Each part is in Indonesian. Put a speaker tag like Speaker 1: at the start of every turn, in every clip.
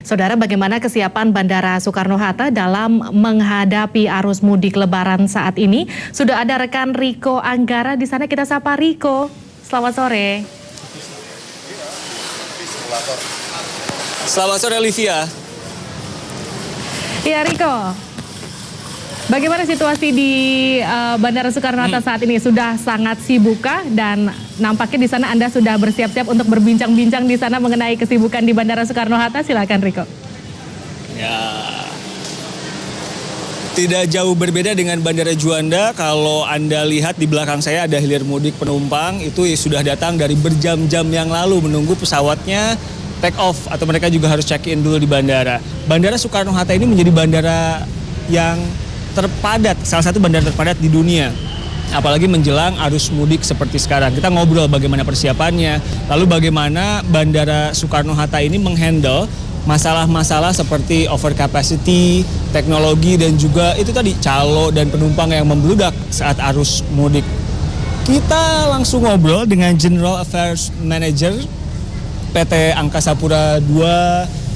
Speaker 1: Saudara, bagaimana kesiapan Bandara Soekarno-Hatta dalam menghadapi arus mudik Lebaran saat ini? Sudah ada rekan Riko Anggara di sana, kita sapa Riko. Selamat sore.
Speaker 2: Selamat sore, Olivia.
Speaker 1: Ya, Riko. Bagaimana situasi di Bandara Soekarno-Hatta saat ini? Sudah sangat sibukkah? Dan nampaknya di sana Anda sudah bersiap-siap untuk berbincang-bincang di sana mengenai kesibukan di Bandara Soekarno-Hatta. Silakan, Riko.
Speaker 2: Ya, tidak jauh berbeda dengan Bandara Juanda. Kalau Anda lihat di belakang saya ada hilir mudik penumpang, itu sudah datang dari berjam-jam yang lalu menunggu pesawatnya take off, atau mereka juga harus check-in dulu di bandara. Bandara Soekarno-Hatta ini menjadi bandara yang terpadat, salah satu bandara terpadat di dunia. Apalagi menjelang arus mudik seperti sekarang. Kita ngobrol bagaimana persiapannya, lalu bagaimana Bandara Soekarno-Hatta ini menghandle masalah-masalah seperti overcapacity, teknologi, dan juga itu tadi calo dan penumpang yang membludak saat arus mudik. Kita langsung ngobrol dengan General Affairs Manager PT Angkasa Pura II,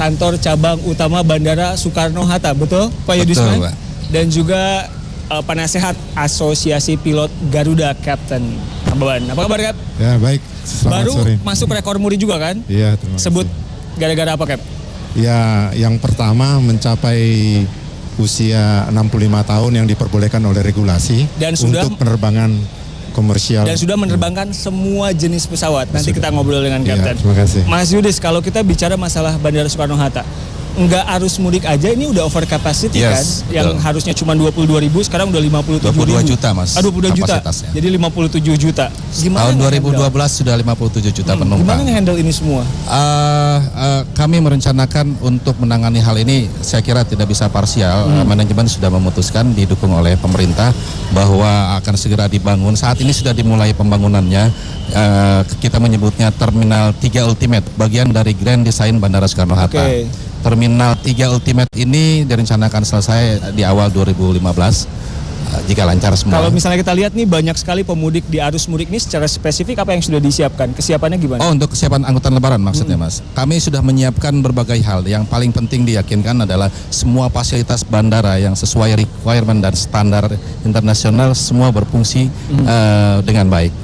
Speaker 2: kantor cabang utama Bandara Soekarno-Hatta, betul Pak Yudisman?
Speaker 3: Betul, Pak. Dan
Speaker 2: juga penasehat Asosiasi Pilot Garuda, Kapten Ambaban. Apa kabar, Kap?
Speaker 3: Ya, baik. Selamat
Speaker 2: Baru
Speaker 3: sore.
Speaker 2: masuk rekor muri juga kan?
Speaker 3: Iya, terima kasih.
Speaker 2: Sebut gara-gara apa, Kap?
Speaker 3: Ya, yang pertama mencapai usia 65 tahun yang diperbolehkan oleh regulasi
Speaker 2: Dan sudah
Speaker 3: untuk penerbangan komersial.
Speaker 2: Dan sudah menerbangkan semua jenis pesawat. Nanti
Speaker 3: Sudah.
Speaker 2: kita ngobrol dengan Kapten.
Speaker 3: Iya, terima kasih.
Speaker 2: Mas Yudis, kalau kita bicara masalah Bandara Soekarno-Hatta, enggak arus mudik aja ini udah over capacity,
Speaker 3: Yes,
Speaker 2: kan? Yang
Speaker 3: betul.
Speaker 2: harusnya cuma 22.000, sekarang udah 57.000.
Speaker 3: 22 juta, Mas.
Speaker 2: 22 juta.
Speaker 3: Kapasitasnya.
Speaker 2: Jadi 57 juta.
Speaker 3: Tahun 2012 sudah 57 juta penumpang.
Speaker 2: Gimana nge-handle ini semua?
Speaker 3: Kami merencanakan untuk menangani hal ini, saya kira tidak bisa parsial. Manajemen sudah memutuskan, didukung oleh pemerintah, bahwa akan segera dibangun. Saat ini sudah dimulai pembangunannya. Kita menyebutnya Terminal 3 Ultimate, bagian dari Grand Design Bandara Soekarno-Hatta.
Speaker 2: Oke.
Speaker 3: Terminal 3 Ultimate ini direncanakan selesai di awal 2015 jika lancar semua.
Speaker 2: Kalau misalnya kita lihat nih, banyak sekali pemudik di arus mudik ini, secara spesifik apa yang sudah disiapkan? Kesiapannya gimana?
Speaker 3: Oh, untuk kesiapan angkutan lebaran maksudnya, Mas. Kami sudah menyiapkan berbagai hal. Yang paling penting diyakinkan adalah semua fasilitas bandara yang sesuai requirement dan standar internasional semua berfungsi dengan baik.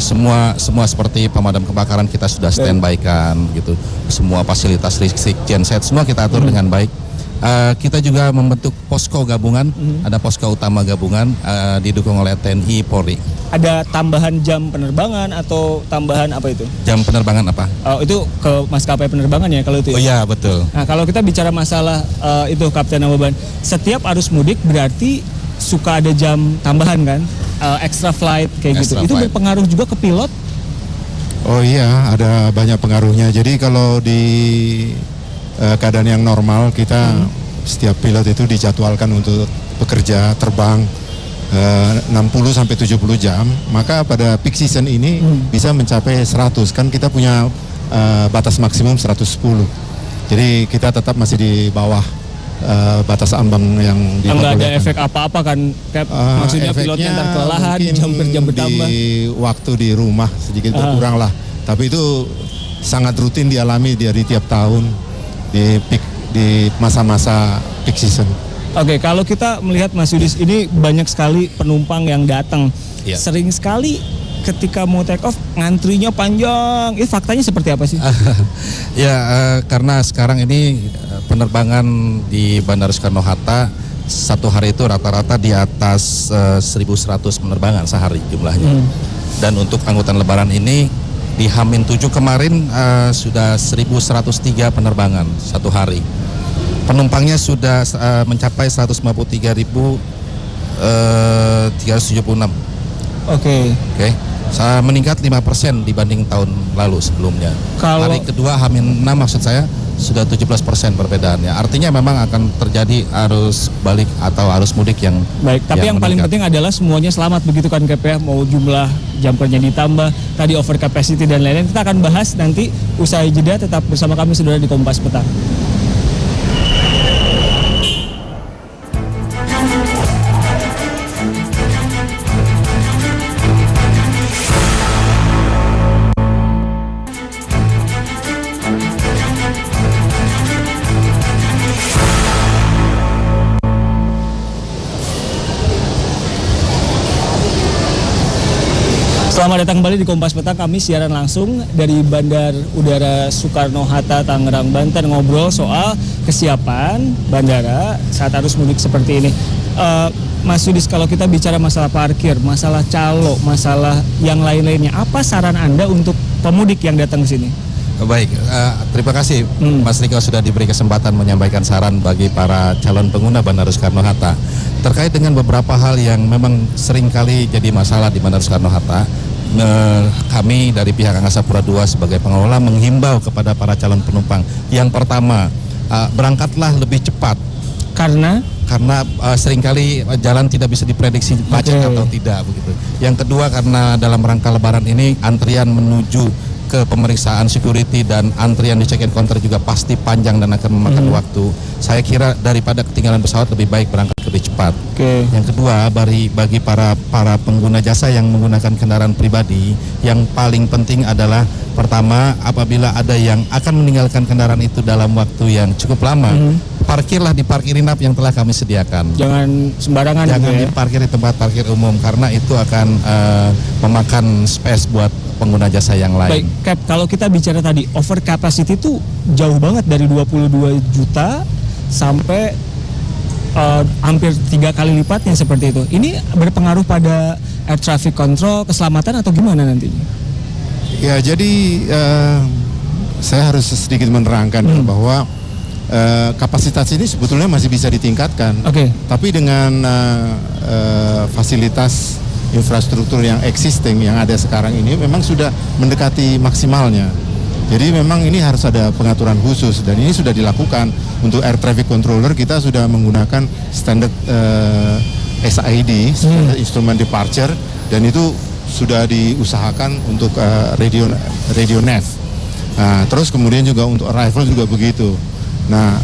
Speaker 3: Semua seperti pemadam kebakaran kita sudah standby kan gitu. Semua fasilitas listrik genset semua kita atur dengan baik. Kita juga membentuk posko gabungan, ada posko utama gabungan didukung oleh TNI Polri.
Speaker 2: Ada tambahan jam penerbangan atau tambahan apa itu?
Speaker 3: Jam penerbangan apa?
Speaker 2: Itu ke maskapai penerbangan ya kalau itu ya?
Speaker 3: Oh iya, betul.
Speaker 2: Nah, kalau kita bicara masalah itu, Kapten Ambaban, setiap arus mudik berarti suka ada jam tambahan kan? Extra flight kayak
Speaker 3: Extra
Speaker 2: gitu. Itu
Speaker 3: flight.
Speaker 2: berpengaruh juga ke pilot?
Speaker 3: Oh iya, ada banyak pengaruhnya. Jadi kalau di keadaan yang normal kita setiap pilot itu dijadwalkan untuk bekerja terbang 60 sampai 70 jam, maka pada peak season ini bisa mencapai 100. Kan kita punya batas maksimum 110. Jadi kita tetap masih di bawah batas ambang yang
Speaker 2: Nggak ada
Speaker 3: diperbolehkan.
Speaker 2: efek apa-apa kan? Maksudnya pilotnya ntar kelelahan,
Speaker 3: mungkin
Speaker 2: jam kerja bertambah.
Speaker 3: di waktu di rumah sedikit berkurang lah. Tapi itu sangat rutin dialami dari tiap tahun di masa-masa peak season.
Speaker 2: Oke, kalau kita melihat Mas Yudis, ini banyak sekali penumpang yang datang.
Speaker 3: Iya.
Speaker 2: Sering sekali ketika mau take off ngantrinya panjang. Itu faktanya seperti apa sih?
Speaker 3: Ya, karena sekarang ini penerbangan di Bandara Soekarno-Hatta satu hari itu rata-rata di atas 1.100 penerbangan sehari jumlahnya. Dan untuk angkutan lebaran ini di H-7 kemarin sudah 1.103 penerbangan satu hari. Penumpangnya sudah mencapai 153.376.
Speaker 2: Oke.
Speaker 3: Oke. Meningkat 5% dibanding tahun lalu sebelumnya.
Speaker 2: Kalau-
Speaker 3: Hari kedua H-6 maksud saya sudah 17% perbedaannya. Artinya memang akan terjadi arus balik atau arus mudik yang
Speaker 2: Baik, tapi yang paling
Speaker 3: meningkat.
Speaker 2: penting adalah semuanya selamat begitu kan, Kep, ya? Mau jumlah jumpernya ditambah, tadi over capacity dan lain-lain. Kita akan bahas nanti usai jeda. Tetap bersama kami saudara di Kompas Petang. Selamat datang kembali di Kompas Petang. Kami siaran langsung dari Bandar Udara Soekarno-Hatta, Tangerang, Banten, ngobrol soal kesiapan bandara saat arus mudik seperti ini. Mas Yudis, kalau kita bicara masalah parkir, masalah calo, masalah yang lain-lainnya, apa saran Anda untuk pemudik yang datang ke sini?
Speaker 3: Baik, terima kasih Mas Riko sudah diberi kesempatan menyampaikan saran bagi para calon pengguna Bandara Soekarno-Hatta terkait dengan beberapa hal yang memang seringkali jadi masalah di Bandara Soekarno-Hatta. Kami dari pihak Angkasa Pura II sebagai pengelola menghimbau kepada para calon penumpang. Yang pertama, berangkatlah lebih cepat karena seringkali jalan tidak bisa diprediksi macet atau tidak begitu. Yang kedua, karena dalam rangka Lebaran ini antrian menuju ke pemeriksaan security dan antrian di check-in counter juga pasti panjang dan akan memakan waktu. Saya kira daripada ketinggalan pesawat lebih baik berangkat lebih cepat. Yang kedua, bagi para pengguna jasa yang menggunakan kendaraan pribadi, yang paling penting adalah pertama, apabila ada yang akan meninggalkan kendaraan itu dalam waktu yang cukup lama, parkirlah di parkir inap yang telah kami sediakan.
Speaker 2: Jangan sembarangan.
Speaker 3: Jangan diparkir di tempat parkir umum karena itu akan memakan space buat pengguna jasa yang lain.
Speaker 2: Baik, Cap, kalau kita bicara tadi over capacity itu jauh banget dari 22 juta sampai hampir 3 kali lipatnya seperti itu. Ini berpengaruh pada air traffic control, keselamatan atau gimana nantinya?
Speaker 4: Ya, jadi saya harus sedikit menerangkan bahwa kapasitas ini sebetulnya masih bisa ditingkatkan. Tapi dengan fasilitas infrastruktur yang existing yang ada sekarang ini memang sudah mendekati maksimalnya. Jadi memang ini harus ada pengaturan khusus dan ini sudah dilakukan. Untuk air traffic controller kita sudah menggunakan standar SID, standard instrument departure, dan itu sudah diusahakan untuk radio nav. Nah, terus kemudian juga untuk arrival juga begitu. Nah,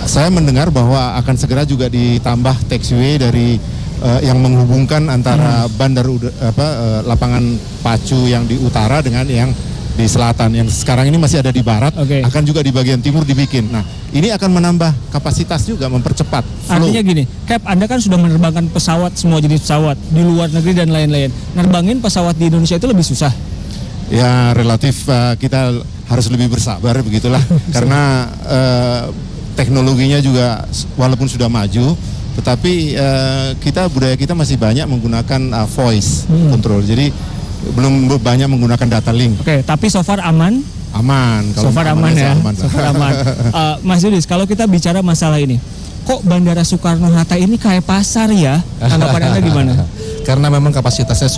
Speaker 4: saya mendengar bahwa akan segera juga ditambah taxiway dari yang menghubungkan antara lapangan pacu yang di utara dengan yang di selatan, yang sekarang ini masih ada di barat, akan juga di bagian timur dibikin. Nah, ini akan menambah kapasitas juga, mempercepat flow.
Speaker 2: Artinya gini, Cap, Anda kan sudah menerbangkan pesawat, semua jenis pesawat di luar negeri dan lain-lain. Nerbangin pesawat di Indonesia itu lebih susah?
Speaker 4: Ya, relatif kita harus lebih bersabar begitulah, karena teknologinya juga walaupun sudah maju, tetapi budaya kita masih banyak menggunakan voice control, jadi belum banyak menggunakan data link.
Speaker 2: Tapi so far aman?
Speaker 4: Aman.
Speaker 2: So far aman ya? So far aman. Mas Yudis, kalau kita bicara masalah ini, kok Bandara Soekarno-Hatta ini kayak pasar ya? Tanggapan Anda gimana?
Speaker 3: Karena memang kapasitasnya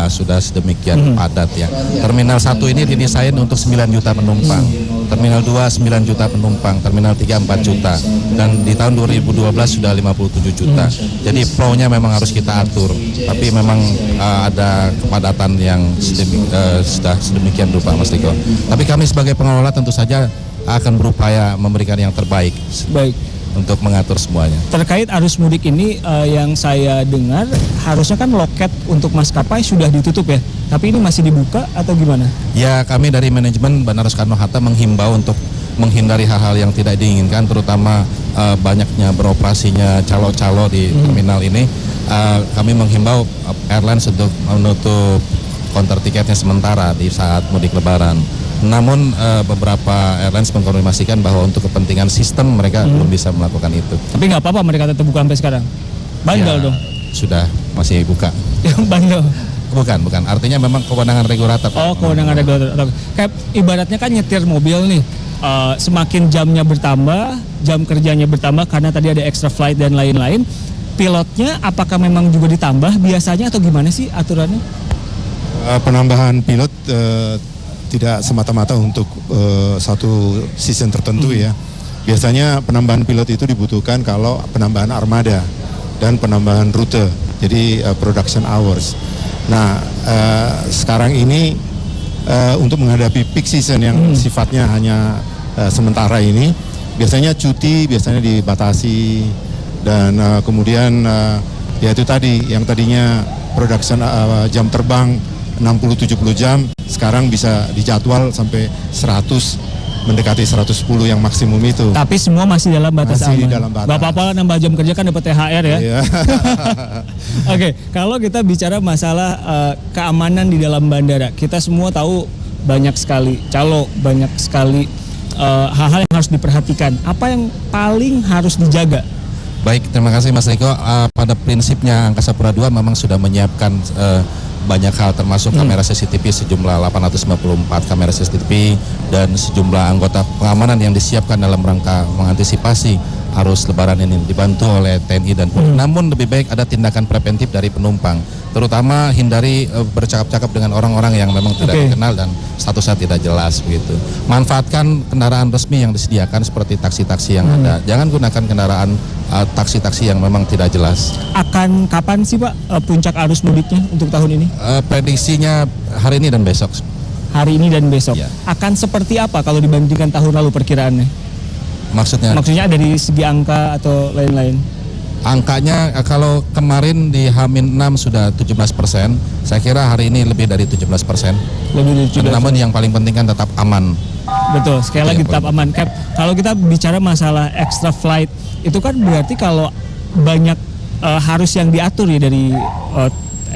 Speaker 3: sudah sedemikian padat ya. Terminal 1 ini didesain untuk 9 juta penumpang. Terminal 2 9 juta penumpang, Terminal 3 4 juta. Dan di tahun 2012 sudah 57 juta. Jadi flow-nya memang harus kita atur. Tapi memang ada kepadatan yang sudah sedemikian rupa, Mas Riko. Tapi kami sebagai pengelola tentu saja akan berupaya memberikan yang terbaik.
Speaker 2: Baik.
Speaker 3: Untuk mengatur semuanya.
Speaker 2: Terkait arus mudik ini yang saya dengar harusnya kan loket untuk maskapai sudah ditutup ya, tapi ini masih dibuka atau gimana?
Speaker 3: Ya, kami dari manajemen Bandara Soekarno-Hatta menghimbau untuk menghindari hal-hal yang tidak diinginkan, terutama banyaknya beroperasinya calo-calo di terminal ini. Kami menghimbau airlines untuk menutup counter tiketnya sementara di saat mudik Lebaran. Namun beberapa airlines mengkonfirmasikan bahwa untuk kepentingan sistem mereka belum bisa melakukan itu.
Speaker 2: Tapi nggak apa-apa mereka tetap buka sampai sekarang? Bandel dong?
Speaker 3: Sudah, masih buka.
Speaker 2: Bandel?
Speaker 3: Bukan. Artinya memang kewenangan regulator.
Speaker 2: Oh, kewenangan regulator. Kayak ibaratnya kan nyetir mobil nih. Semakin jamnya bertambah, jam kerjanya bertambah karena tadi ada extra flight dan lain-lain. Pilotnya apakah memang juga ditambah biasanya atau gimana sih aturannya?
Speaker 4: Penambahan pilot tidak semata-mata untuk satu season tertentu ya. Biasanya penambahan pilot itu dibutuhkan kalau penambahan armada dan penambahan rute, jadi production hours. Nah, sekarang ini untuk menghadapi peak season yang sifatnya hanya sementara ini, biasanya cuti biasanya dibatasi dan kemudian ya itu tadi yang tadinya production jam terbang 60-70 jam sekarang bisa dijadwal sampai 100 mendekati 110 yang maksimum itu.
Speaker 2: Tapi semua masih dalam batas
Speaker 4: Masih
Speaker 2: aman.
Speaker 4: dalam batas.
Speaker 2: Gak apa-apa lah, nambah jam kerja kan dapat THR ya.
Speaker 4: Iya.
Speaker 2: Oke, kalau kita bicara masalah keamanan di dalam bandara, kita semua tahu banyak sekali calo, banyak sekali hal-hal yang harus diperhatikan. Apa yang paling harus dijaga?
Speaker 3: Baik, terima kasih Mas Riko. Pada prinsipnya Angkasa Pura II memang sudah menyiapkan banyak hal termasuk kamera CCTV sejumlah 854 kamera CCTV dan sejumlah anggota pengamanan yang disiapkan dalam rangka mengantisipasi arus lebaran ini dibantu oleh TNI dan Polri. Namun lebih baik ada tindakan preventif dari penumpang, terutama hindari bercakap-cakap dengan orang-orang yang memang tidak dikenal dan statusnya tidak jelas begitu. Manfaatkan kendaraan resmi yang disediakan seperti taksi-taksi yang ada. Jangan gunakan kendaraan taksi-taksi yang memang tidak jelas.
Speaker 2: Akan kapan sih Pak puncak arus mudiknya untuk tahun ini?
Speaker 3: Prediksinya hari ini dan besok.
Speaker 2: Hari ini dan besok.
Speaker 3: Ya.
Speaker 2: Akan seperti apa kalau dibandingkan tahun lalu perkiraannya? Maksudnya dari segi angka atau lain-lain?
Speaker 3: Angkanya kalau kemarin di H-6 sudah 17%, saya kira hari ini lebih dari 17%.
Speaker 2: Lebih dari 17%.
Speaker 3: Namun yang paling penting kan tetap aman.
Speaker 2: Betul, sekali lagi tetap aman. Cap, kalau kita bicara masalah extra flight, itu kan berarti kalau banyak harus yang diatur ya dari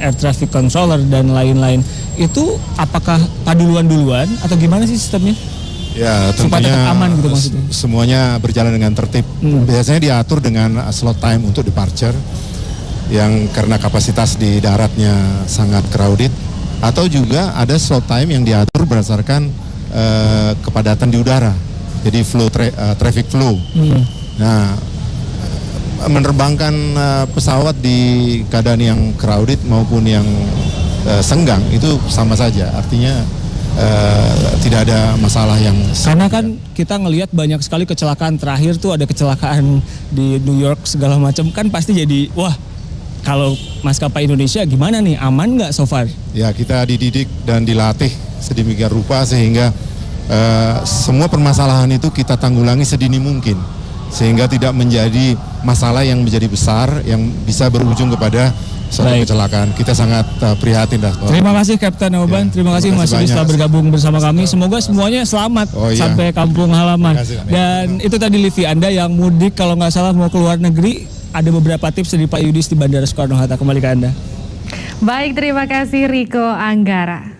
Speaker 2: air traffic controller dan lain-lain. Itu apakah duluan atau gimana sih sistemnya?
Speaker 4: Ya,
Speaker 2: Supaya
Speaker 4: tentunya
Speaker 2: tetap aman gitu maksudnya.
Speaker 4: semuanya berjalan dengan tertib. Biasanya diatur dengan slot time untuk departure yang karena kapasitas di daratnya sangat crowded, atau juga ada slot time yang diatur berdasarkan kepadatan di udara. Jadi traffic flow. Nah, menerbangkan pesawat di keadaan yang crowded maupun yang senggang itu sama saja. Artinya tidak ada masalah yang
Speaker 2: karena kan kita ngelihat banyak sekali kecelakaan. Terakhir tuh ada kecelakaan di New York segala macam, kan pasti jadi wah, kalau maskapai Indonesia gimana nih, aman nggak so far?
Speaker 4: Ya, kita dididik dan dilatih sedemikian rupa sehingga semua permasalahan itu kita tanggulangi sedini mungkin sehingga tidak menjadi masalah yang menjadi besar yang bisa berujung kepada suatu kecelakaan. Kita sangat prihatin dah.
Speaker 2: Terima kasih Kapten Oban, terima kasih Mas Yudi telah bergabung bersama kami. Semoga semuanya selamat sampai kampung halaman. Dan itu tadi Livi, Anda yang mudik kalau nggak salah mau keluar negeri, ada beberapa tips dari Pak Yudis di Bandara Soekarno-Hatta. Kembali ke Anda.
Speaker 1: Baik, terima kasih Riko Anggara.